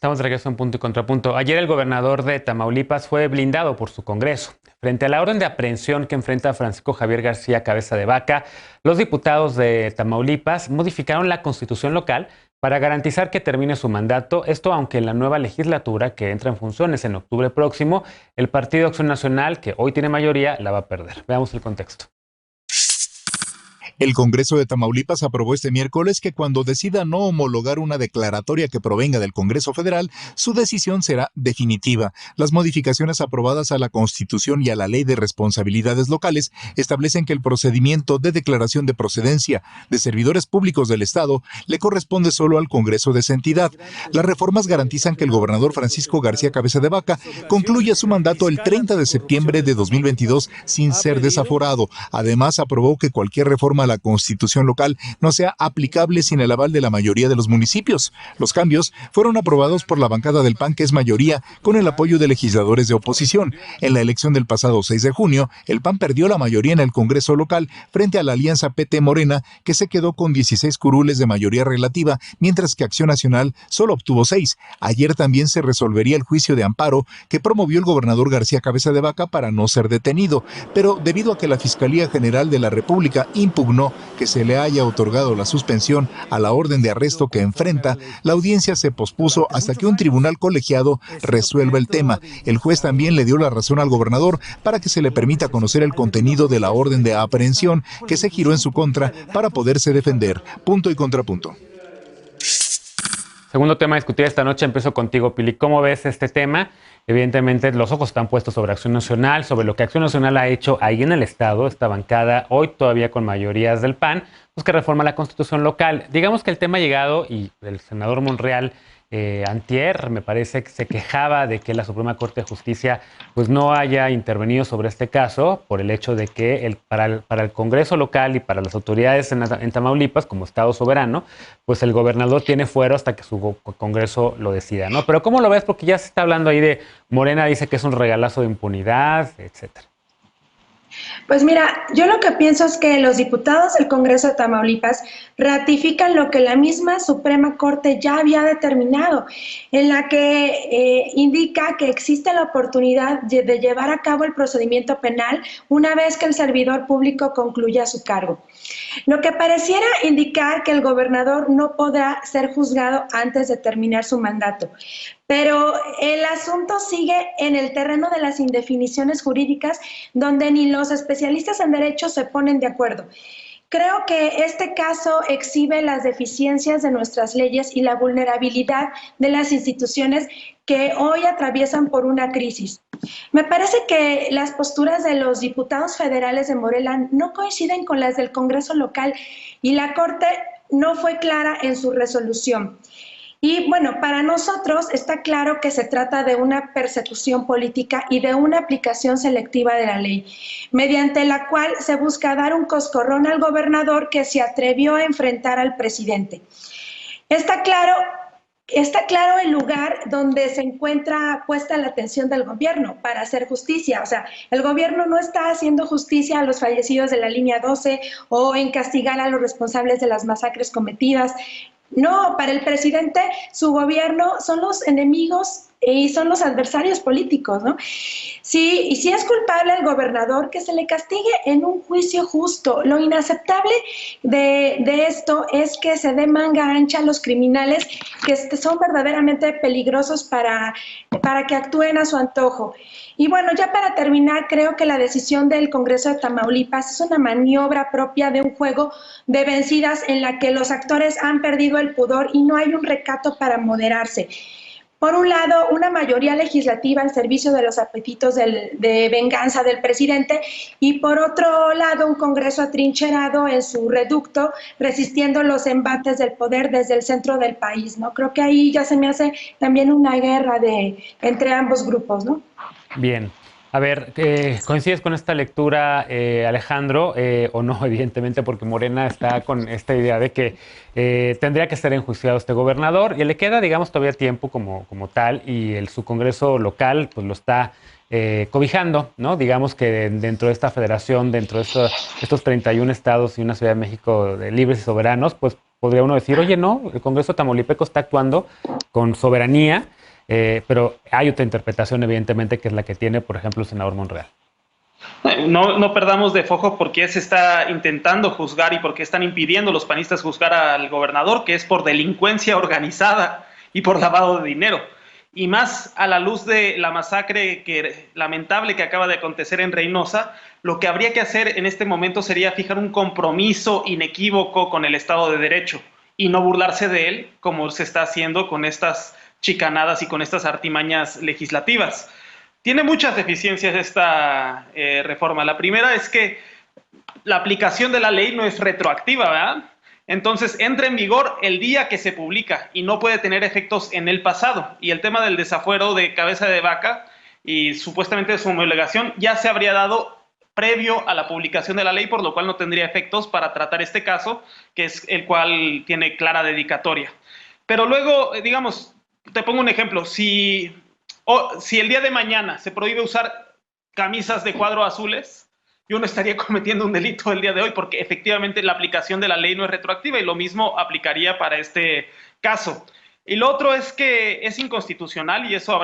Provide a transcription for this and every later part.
Estamos de regreso en Punto y Contrapunto. Ayer el gobernador de Tamaulipas fue blindado por su Congreso. Frente a la orden de aprehensión que enfrenta Francisco Javier García Cabeza de Vaca, los diputados de Tamaulipas modificaron la constitución local para garantizar que termine su mandato. Esto aunque en la nueva legislatura que entra en funciones en octubre próximo, el Partido Acción Nacional, que hoy tiene mayoría, la va a perder. Veamos el contexto. El Congreso de Tamaulipas aprobó este miércoles que cuando decida no homologar una declaratoria que provenga del Congreso Federal, su decisión será definitiva. Las modificaciones aprobadas a la Constitución y a la Ley de Responsabilidades Locales establecen que el procedimiento de declaración de procedencia de servidores públicos del Estado le corresponde solo al Congreso de esa entidad. Las reformas garantizan que el gobernador Francisco García Cabeza de Vaca concluya su mandato el 30 de septiembre de 2022 sin ser desaforado. Además, aprobó que cualquier reforma a la Constitución local no sea aplicable sin el aval de la mayoría de los municipios. Los cambios fueron aprobados por la bancada del PAN, que es mayoría, con el apoyo de legisladores de oposición. En la elección del pasado 6 de junio, el PAN perdió la mayoría en el Congreso local frente a la alianza PT-Morena, que se quedó con 16 curules de mayoría relativa, mientras que Acción Nacional solo obtuvo 6. Ayer también se resolvería el juicio de amparo que promovió el gobernador García Cabeza de Vaca para no ser detenido, pero debido a que la Fiscalía General de la República impugnó que se le haya otorgado la suspensión a la orden de arresto que enfrenta, la audiencia se pospuso hasta que un tribunal colegiado resuelva el tema. El juez también le dio la razón al gobernador para que se le permita conocer el contenido de la orden de aprehensión que se giró en su contra para poderse defender. Punto y contrapunto. Segundo tema a discutir esta noche, empiezo contigo, Pili. ¿Cómo ves este tema? Evidentemente, los ojos están puestos sobre Acción Nacional, sobre lo que Acción Nacional ha hecho ahí en el Estado, esta bancada, hoy todavía con mayorías del PAN, pues que reforma la Constitución local. Digamos que el tema ha llegado, y el senador Monreal, antier, me parece que se quejaba de que la Suprema Corte de Justicia pues no haya intervenido sobre este caso por el hecho de que para el Congreso local y para las autoridades en Tamaulipas, como Estado soberano, pues el gobernador tiene fuero hasta que su Congreso lo decida, ¿no? Pero ¿cómo lo ves? Porque ya se está hablando ahí de Morena, dice que es un regalazo de impunidad, etcétera. Pues mira, yo lo que pienso es que los diputados del Congreso de Tamaulipas ratifican lo que la misma Suprema Corte ya había determinado, en la que indica que existe la oportunidad de llevar a cabo el procedimiento penal una vez que el servidor público concluya su cargo. Lo que pareciera indicar que el gobernador no podrá ser juzgado antes de terminar su mandato. Pero el asunto sigue en el terreno de las indefiniciones jurídicas, donde ni los especialistas en derecho se ponen de acuerdo. Creo que este caso exhibe las deficiencias de nuestras leyes y la vulnerabilidad de las instituciones que hoy atraviesan por una crisis. Me parece que las posturas de los diputados federales de Morena no coinciden con las del Congreso local y la Corte no fue clara en su resolución. Y bueno, para nosotros está claro que se trata de una persecución política y de una aplicación selectiva de la ley, mediante la cual se busca dar un coscorrón al gobernador que se atrevió a enfrentar al presidente. Está claro el lugar donde se encuentra puesta la atención del gobierno para hacer justicia. O sea, el gobierno no está haciendo justicia a los fallecidos de la línea 12 o en castigar a los responsables de las masacres cometidas. No, para el presidente su gobierno son los enemigos y son los adversarios políticos, ¿no? Sí, y si es culpable el gobernador, que se le castigue en un juicio justo. Lo inaceptable de esto es que se dé manga ancha a los criminales que son verdaderamente peligrosos para que actúen a su antojo. Y bueno, ya para terminar, creo que la decisión del Congreso de Tamaulipas es una maniobra propia de un juego de vencidas en la que los actores han perdido el pudor y no hay un recato para moderarse. Por un lado, una mayoría legislativa al servicio de los apetitos de venganza del presidente y por otro lado, un Congreso atrincherado en su reducto, resistiendo los embates del poder desde el centro del país, ¿no? Creo que ahí ya se me hace también una guerra entre ambos grupos, ¿no? Bien. A ver, ¿coincides con esta lectura, Alejandro, o no? Evidentemente, porque Morena está con esta idea de que tendría que ser enjuiciado este gobernador y le queda, digamos, todavía tiempo como tal y su Congreso local pues lo está cobijando, ¿no? Digamos que dentro de esta federación, dentro de estos 31 estados y una Ciudad de México libres y soberanos, pues podría uno decir, oye, no, el Congreso tamaulipeco está actuando con soberanía, pero hay otra interpretación, evidentemente, que es la que tiene, por ejemplo, el senador Monreal. No perdamos de foco por qué se está intentando juzgar y por qué están impidiendo los panistas juzgar al gobernador, que es por delincuencia organizada y por lavado de dinero. Y más a la luz de la masacre lamentable que acaba de acontecer en Reynosa, lo que habría que hacer en este momento sería fijar un compromiso inequívoco con el Estado de Derecho y no burlarse de él como se está haciendo con estas chicanadas y con estas artimañas legislativas. Tiene muchas deficiencias esta reforma. La primera es que la aplicación de la ley no es retroactiva, ¿verdad? Entonces entra en vigor el día que se publica y no puede tener efectos en el pasado. Y el tema del desafuero de cabeza de vaca y supuestamente de su homologación ya se habría dado previo a la publicación de la ley, por lo cual no tendría efectos para tratar este caso, que es el cual tiene clara dedicatoria. Pero luego, digamos, te pongo un ejemplo, si el día de mañana se prohíbe usar camisas de cuadro azules, yo no estaría cometiendo un delito el día de hoy, porque efectivamente la aplicación de la ley no es retroactiva y lo mismo aplicaría para este caso. Y lo otro es que es inconstitucional y eso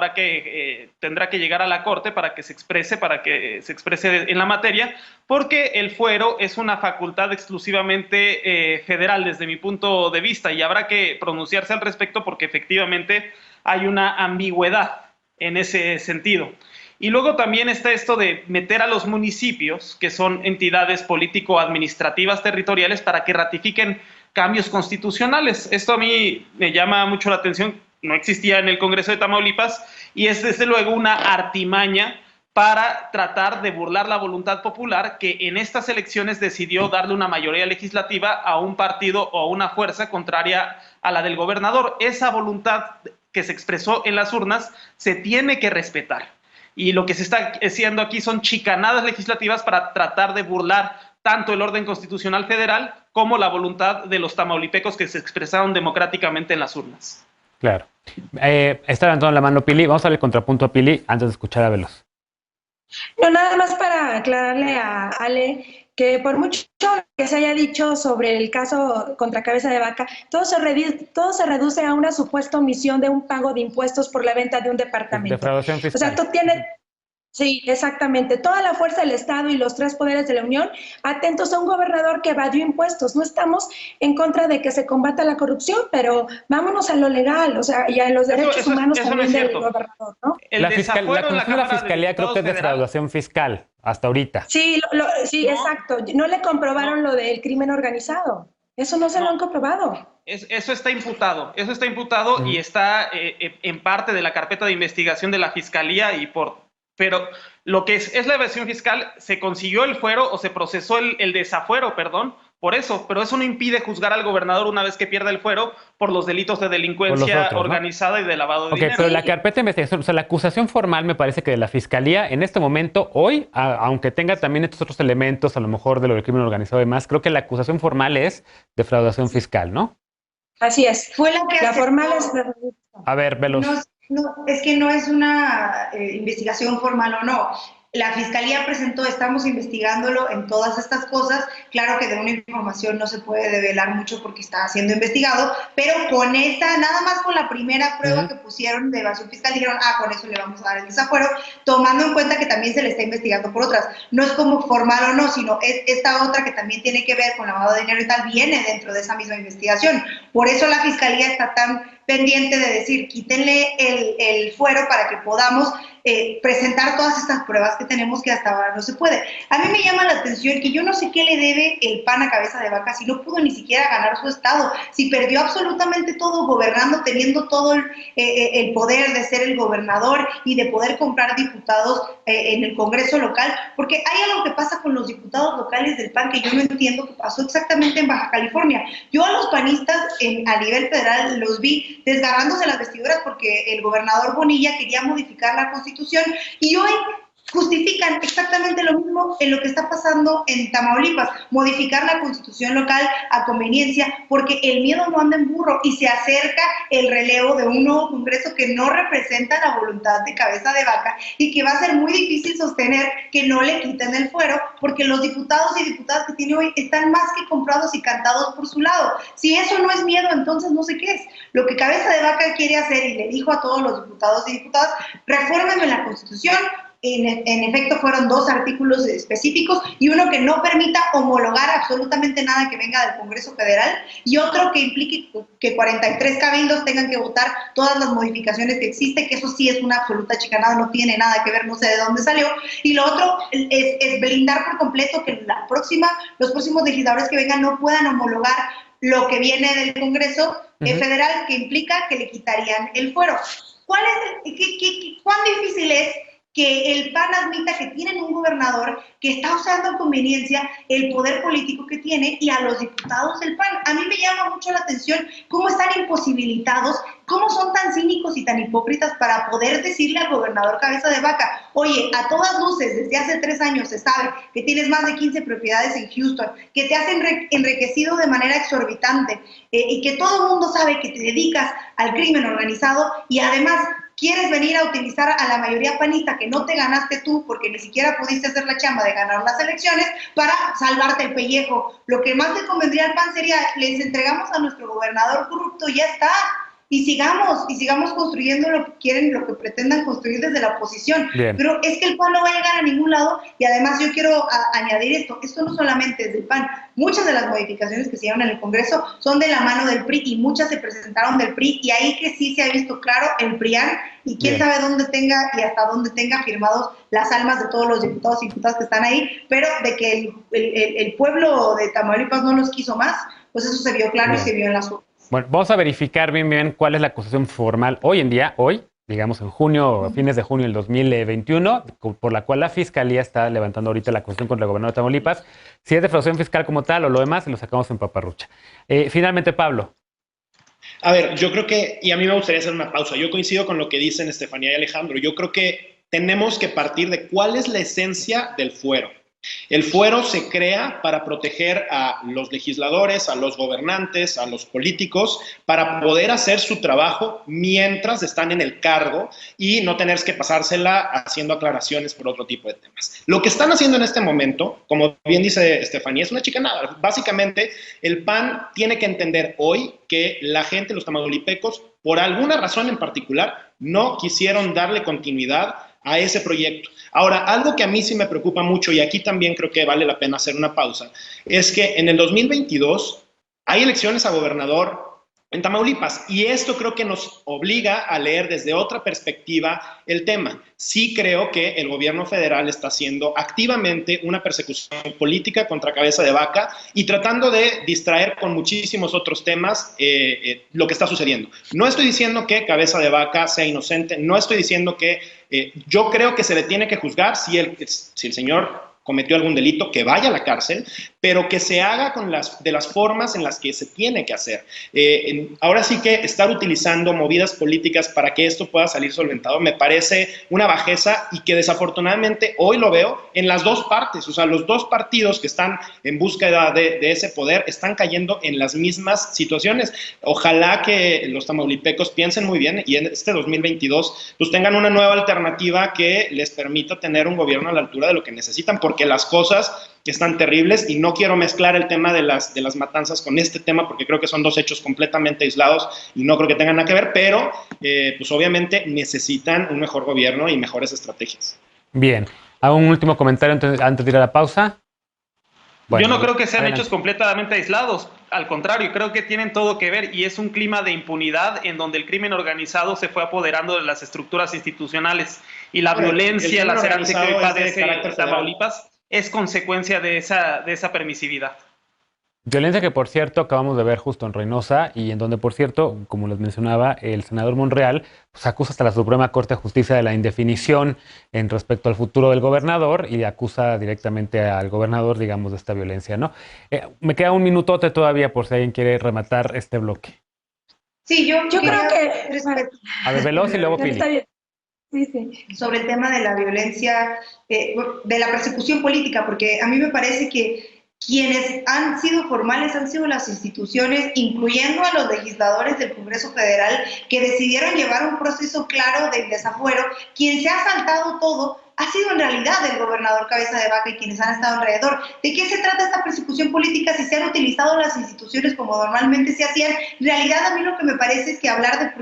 tendrá que llegar a la Corte para que se exprese en la materia, porque el fuero es una facultad exclusivamente federal desde mi punto de vista y habrá que pronunciarse al respecto porque efectivamente hay una ambigüedad en ese sentido. Y luego también está esto de meter a los municipios, que son entidades político-administrativas territoriales, para que ratifiquen cambios constitucionales. Esto a mí me llama mucho la atención, no existía en el Congreso de Tamaulipas y es desde luego una artimaña para tratar de burlar la voluntad popular que en estas elecciones decidió darle una mayoría legislativa a un partido o a una fuerza contraria a la del gobernador. Esa voluntad que se expresó en las urnas se tiene que respetar. Y lo que se está haciendo aquí son chicanadas legislativas para tratar de burlar tanto el orden constitucional federal como la voluntad de los tamaulipecos que se expresaron democráticamente en las urnas. Claro. Está levantando la mano Pili. Vamos a darle contrapunto a Pili antes de escuchar a Veloz. No, nada más para aclararle a Ale que por mucho que se haya dicho sobre el caso contra cabeza de vaca, todo se reduce a una supuesta omisión de un pago de impuestos por la venta de un departamento. Defraudación fiscal. O sea, tú tienes... Sí, exactamente. Toda la fuerza del Estado y los tres poderes de la Unión atentos a un gobernador que evadió impuestos. No estamos en contra de que se combata la corrupción, pero vámonos a lo legal, o sea, y a los derechos humanos también del gobernador, ¿no? La Comisión de la Fiscalía creo que es defraudación fiscal, hasta ahorita. Sí, sí, exacto. No le comprobaron lo del crimen organizado. Eso no se lo han comprobado. Eso está imputado y está en parte de la carpeta de investigación de la Fiscalía pero lo que es la evasión fiscal, se consiguió el fuero o se procesó el desafuero, perdón, por eso, pero eso no impide juzgar al gobernador una vez que pierda el fuero por los delitos de delincuencia organizada, ¿no? Y de lavado de dinero. Pero la carpeta de investigación, o sea, la acusación formal me parece que de la Fiscalía en este momento, hoy, aunque tenga también estos otros elementos, a lo mejor de lo del crimen organizado y demás, creo que la acusación formal es defraudación fiscal, ¿no? Así es. Fue la formal es... A ver, Veloz. No, es que no es una investigación formal o no. La Fiscalía presentó, estamos investigándolo en todas estas cosas. Claro que de una información no se puede develar mucho porque está siendo investigado, pero con esta, nada más con la primera prueba que pusieron de evasión fiscal, dijeron, con eso le vamos a dar el desafuero, tomando en cuenta que también se le está investigando por otras. No es como formal o no, sino es esta otra que también tiene que ver con lavado de dinero y tal, viene dentro de esa misma investigación. Por eso la Fiscalía está tan pendiente de decir, quítenle el fuero para que podamos presentar todas estas pruebas que tenemos que hasta ahora no se puede. A mí me llama la atención que yo no sé qué le debe el PAN a cabeza de vaca si no pudo ni siquiera ganar su estado, si perdió absolutamente todo gobernando, teniendo todo el poder de ser el gobernador y de poder comprar diputados en el Congreso local, porque hay algo que pasa con los diputados locales del PAN que yo no entiendo que pasó exactamente en Baja California. Yo a los panistas a nivel federal los vi desgarrándose las vestiduras porque el gobernador Bonilla quería modificar la Constitución y hoy justifican exactamente lo mismo en lo que está pasando en Tamaulipas, modificar la constitución local a conveniencia, porque el miedo no anda en burro y se acerca el relevo de un nuevo Congreso que no representa la voluntad de Cabeza de Vaca y que va a ser muy difícil sostener que no le quiten el fuero, porque los diputados y diputadas que tiene hoy están más que comprados y cantados por su lado. Si eso no es miedo, entonces no sé qué es. Lo que Cabeza de Vaca quiere hacer, y le dijo a todos los diputados y diputadas, refórmenme la Constitución. En efecto, fueron 2 artículos específicos y uno que no permita homologar absolutamente nada que venga del Congreso Federal y otro que implique que 43 cabildos tengan que votar todas las modificaciones que existen, que eso sí es una absoluta chicanada, no tiene nada que ver, no sé de dónde salió. Y lo otro es blindar por completo que los próximos legisladores que vengan no puedan homologar lo que viene del Congreso Federal, que implica que le quitarían el fuero. ¿Cuán difícil es que el PAN admita que tienen un gobernador que está usando a conveniencia el poder político que tiene y a los diputados del PAN? A mí me llama mucho la atención cómo están imposibilitados, cómo son tan cínicos y tan hipócritas para poder decirle al gobernador Cabeza de Vaca, oye, a todas luces, desde hace 3 años se sabe que tienes más de 15 propiedades en Houston, que te has enriquecido de manera exorbitante y que todo el mundo sabe que te dedicas al crimen organizado y además quieres venir a utilizar a la mayoría panista que no te ganaste tú porque ni siquiera pudiste hacer la chamba de ganar las elecciones para salvarte el pellejo. Lo que más le convendría al PAN sería, les entregamos a nuestro gobernador corrupto y ya está. Y sigamos construyendo lo que quieren, lo que pretendan construir desde la oposición. Bien. Pero es que el PAN no va a llegar a ningún lado y además yo quiero añadir esto no solamente es del PAN, muchas de las modificaciones que se dieron en el Congreso son de la mano del PRI y muchas se presentaron del PRI y ahí que sí se ha visto claro el PRIAN y quién sabe dónde tenga y hasta dónde tenga firmados las almas de todos los diputados y diputadas que están ahí, pero de que el pueblo de Tamaulipas no los quiso más, pues eso se vio claro y se vio en las urnas. Bueno, vamos a verificar bien cuál es la acusación formal hoy en día, digamos en junio, fines de junio del 2021, por la cual la Fiscalía está levantando ahorita la acusación contra el gobernador de Tamaulipas. Si es defraudación fiscal como tal o lo demás, lo sacamos en paparrucha. Finalmente, Pablo. A ver, yo creo que, y a mí me gustaría hacer una pausa, yo coincido con lo que dicen Estefanía y Alejandro, yo creo que tenemos que partir de cuál es la esencia del fuero. El fuero se crea para proteger a los legisladores, a los gobernantes, a los políticos, para poder hacer su trabajo mientras están en el cargo y no tener que pasársela haciendo aclaraciones por otro tipo de temas. Lo que están haciendo en este momento, como bien dice Estefanía, es una chicanada. Básicamente, el PAN tiene que entender hoy que la gente, los tamaulipecos, por alguna razón en particular, no quisieron darle continuidad a ese proyecto. Ahora, algo que a mí sí me preocupa mucho, y aquí también creo que vale la pena hacer una pausa, es que en el 2022 hay elecciones a gobernador en Tamaulipas, y esto creo que nos obliga a leer desde otra perspectiva el tema. Sí creo que el gobierno federal está haciendo activamente una persecución política contra Cabeza de Vaca y tratando de distraer con muchísimos otros temas lo que está sucediendo. No estoy diciendo que Cabeza de Vaca sea inocente, no estoy diciendo que yo creo que se le tiene que juzgar si el señor cometió algún delito, que vaya a la cárcel, pero que se haga de las formas en las que se tiene que hacer. Ahora sí que estar utilizando movidas políticas para que esto pueda salir solventado me parece una bajeza y que desafortunadamente hoy lo veo en las dos partes. O sea, los dos partidos que están en búsqueda de ese poder están cayendo en las mismas situaciones. Ojalá que los tamaulipecos piensen muy bien y en este 2022 pues tengan una nueva alternativa que les permita tener un gobierno a la altura de lo que necesitan, porque las cosas están terribles y no quiero mezclar el tema de las matanzas con este tema porque creo que son dos hechos completamente aislados y no creo que tengan nada que ver, pero pues obviamente necesitan un mejor gobierno y mejores estrategias. Bien, ¿hago un último comentario antes de ir a la pausa? Bueno, yo no creo que sean hechos completamente aislados, al contrario, creo que tienen todo que ver y es un clima de impunidad en donde el crimen organizado se fue apoderando de las estructuras institucionales y la violencia lacerante que hoy padece Tamaulipas es consecuencia de esa permisividad. Violencia que, por cierto, acabamos de ver justo en Reynosa y en donde, por cierto, como les mencionaba, el senador Monreal pues, acusa hasta la Suprema Corte de Justicia de la indefinición en respecto al futuro del gobernador y acusa directamente al gobernador, digamos, de esta violencia, ¿no? Me queda un minutote todavía por si alguien quiere rematar este bloque. Sí, yo creo que... A ver, veloz y luego Pili. Está bien. Sobre el tema de la violencia, de la persecución política, porque a mí me parece que quienes han sido formales han sido las instituciones, incluyendo a los legisladores del Congreso Federal, que decidieron llevar un proceso claro del desafuero. Quien se ha saltado todo ha sido en realidad el gobernador Cabeza de Vaca y quienes han estado alrededor. ¿De qué se trata esta persecución política si se han utilizado las instituciones como normalmente se hacían? En realidad, a mí lo que me parece es que hablar de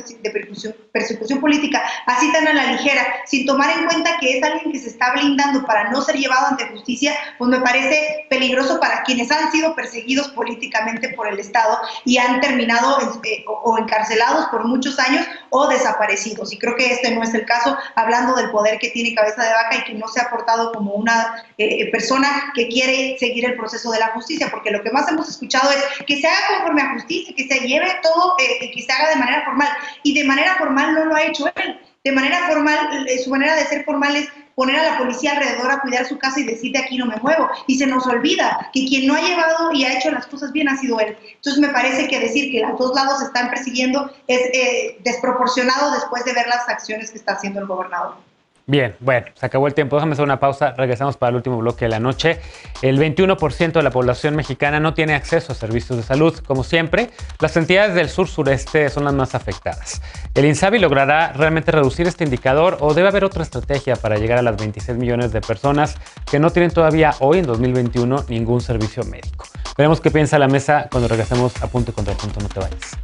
persecución política así tan a la ligera, sin tomar en cuenta que es alguien que se está blindando para no ser llevado ante justicia, pues me parece peligroso para quienes han sido perseguidos políticamente por el Estado y han terminado o encarcelados por muchos años o desaparecidos. Y creo que este no es el caso, hablando del poder que tiene Cabeza de Vaca y que no se ha portado como una persona que quiere seguir el proceso de la justicia, porque lo que más hemos escuchado es que se haga conforme a justicia, que se lleve todo, que se haga de manera formal, y de manera formal no lo ha hecho él. De manera formal, su manera de ser formal es poner a la policía alrededor a cuidar su casa y decir de aquí no me muevo, y se nos olvida que quien no ha llevado y ha hecho las cosas bien ha sido él. Entonces me parece que decir que los dos lados se están persiguiendo es desproporcionado después de ver las acciones que está haciendo el gobernador. Bien, bueno, se acabó el tiempo. Déjame hacer una pausa. Regresamos para el último bloque de la noche. El 21% de la población mexicana no tiene acceso a servicios de salud. Como siempre, las entidades del sur-sureste son las más afectadas. ¿El INSABI logrará realmente reducir este indicador o debe haber otra estrategia para llegar a las 26 millones de personas que no tienen todavía hoy, en 2021, ningún servicio médico? Veremos qué piensa la mesa cuando regresemos a Punto y Contrapunto. No te vayas.